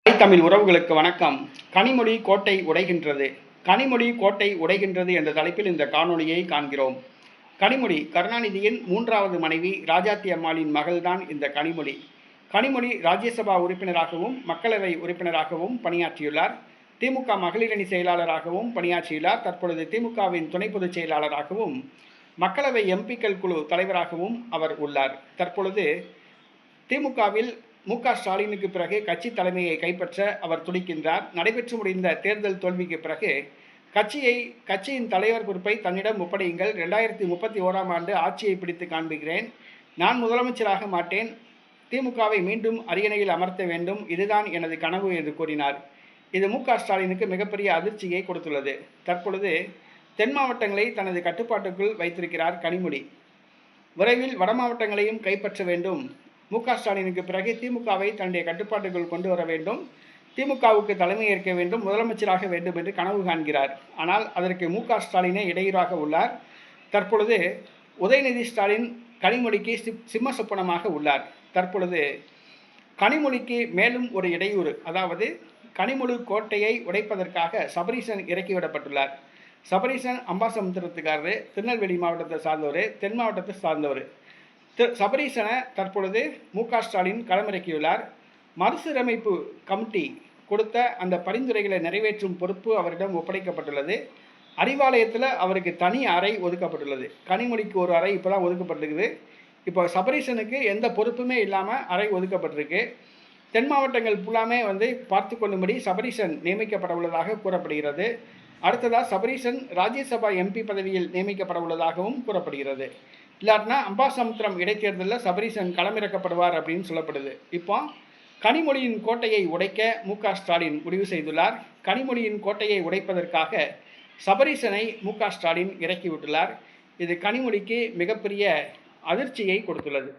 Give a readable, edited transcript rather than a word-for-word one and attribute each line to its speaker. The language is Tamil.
Speaker 1: தமிழ் உறவுகளுக்கு வணக்கம். கனிமொழி கோட்டை உடைகின்றது. கனிமொழி கோட்டை உடைகின்றது என்ற தலைப்பில் இந்த காணொளியை காண்கிறோம். கனிமொழி கருணாநிதியின் 3வது மனைவி ராஜாத்தி அம்மாளின் மகள்தான் இந்த கனிமொழி. கனிமொழி ராஜ்யசபா உறுப்பினராகவும் மக்களவை உறுப்பினராகவும் பணியாற்றியுள்ளார். திமுக மகளிரணி செயலாளராகவும் பணியாற்றியுள்ளார். தற்பொழுது திமுகவின் துணை பொதுச் செயலாளராகவும் மக்களவை எம்பிக்கள் குழு தலைவராகவும் அவர் உள்ளார். தற்பொழுது திமுகவில் மு.க.ஸ்டாலினுக்கு பிறகு கட்சி தலைமையை கைப்பற்ற அவர் துடிக்கின்றார். நடைபெற்று முடிந்த தேர்தல் தோல்விக்கு பிறகு கட்சியின் தலைவர் பொறுப்பை தன்னிடம் ஒப்படையுங்கள், 2031ஆம் ஆண்டு ஆட்சியை பிடித்து காண்பிக்கிறேன், நான் முதலமைச்சராக மாட்டேன், திமுகவை மீண்டும் அரியணையில் அமர்த்த வேண்டும், இதுதான் எனது கனவு என்று கூறினார். இது மு.க.ஸ்டாலினுக்கு மிகப்பெரிய அதிர்ச்சியை கொடுத்துள்ளது. தற்பொழுது தென் மாவட்டங்களை தனது கட்டுப்பாட்டுக்குள் வைத்திருக்கிறார் கனிமொழி. விரைவில் வட மாவட்டங்களையும் கைப்பற்ற வேண்டும். மு.க.ஸ்டாலினுக்கு பிறகு திமுகவை தன்னுடைய கட்டுப்பாட்டுக்குள் கொண்டு வர வேண்டும், திமுகவுக்கு தலைமை ஏற்க வேண்டும், முதலமைச்சராக வேண்டும் என்று கனவு காண்கிறார். ஆனால் அதற்கு மு.க.ஸ்டாலினே இடையூறாக உள்ளார். தற்பொழுது உதயநிதி ஸ்டாலின் கனிமொழிக்கு சிம்ம சொப்பனமாக உள்ளார். தற்பொழுது கனிமொழிக்கு மேலும் ஒரு இடையூறு, அதாவது கனிமொழி கோட்டையை உடைப்பதற்காக சபரீசன் இறக்கிவிடப்பட்டுள்ளார். சபரீசன் அம்பாசமுத்திரத்துக்காரர், திருநெல்வேலி மாவட்டத்தை சார்ந்தவர், தென் மாவட்டத்தை சார்ந்தவர். சபரீசனை தற்பொழுது மு.க.ஸ்டாலின் களமிறக்கியுள்ளார். மறுசீரமைப்பு கமிட்டி கொடுத்த அந்த பரிந்துரைகளை நிறைவேற்றும் பொறுப்பு அவரிடம் ஒப்படைக்கப்பட்டுள்ளது. அறிவாலயத்தில் அவருக்கு தனி அறை ஒதுக்கப்பட்டுள்ளது. கனிமொழிக்கு ஒரு அறை இப்போ தான் ஒதுக்கப்பட்டிருக்குது. இப்போ சபரீசனுக்கு எந்த பொறுப்புமே இல்லாமல் அறை ஒதுக்கப்பட்டிருக்கு. தென் மாவட்டங்கள் ஃபுல்லாமே பார்த்து கொள்ளும்படி சபரீசன் நியமிக்கப்பட உள்ளதாக கூறப்படுகிறது. அடுத்ததாக சபரீசன் ராஜ்யசபா எம்பி பதவியில் நியமிக்கப்பட உள்ளதாகவும் கூறப்படுகிறது. இல்லாட்டினா அம்பாசமுத்திரம் இடைத்தேர்தலில் சபரீசன் களமிறக்கப்படுவார் அப்படின்னு சொல்லப்படுது. இப்போ கனிமொழியின் கோட்டையை உடைக்க மு.க.ஸ்டாலின் முடிவு செய்துள்ளார். கனிமொழியின் கோட்டையை உடைப்பதற்காக சபரீசனை மு.க.ஸ்டாலின் இறக்கிவிட்டுள்ளார். இது கனிமொழிக்கு மிகப்பெரிய அதிர்ச்சியை கொடுத்துள்ளது.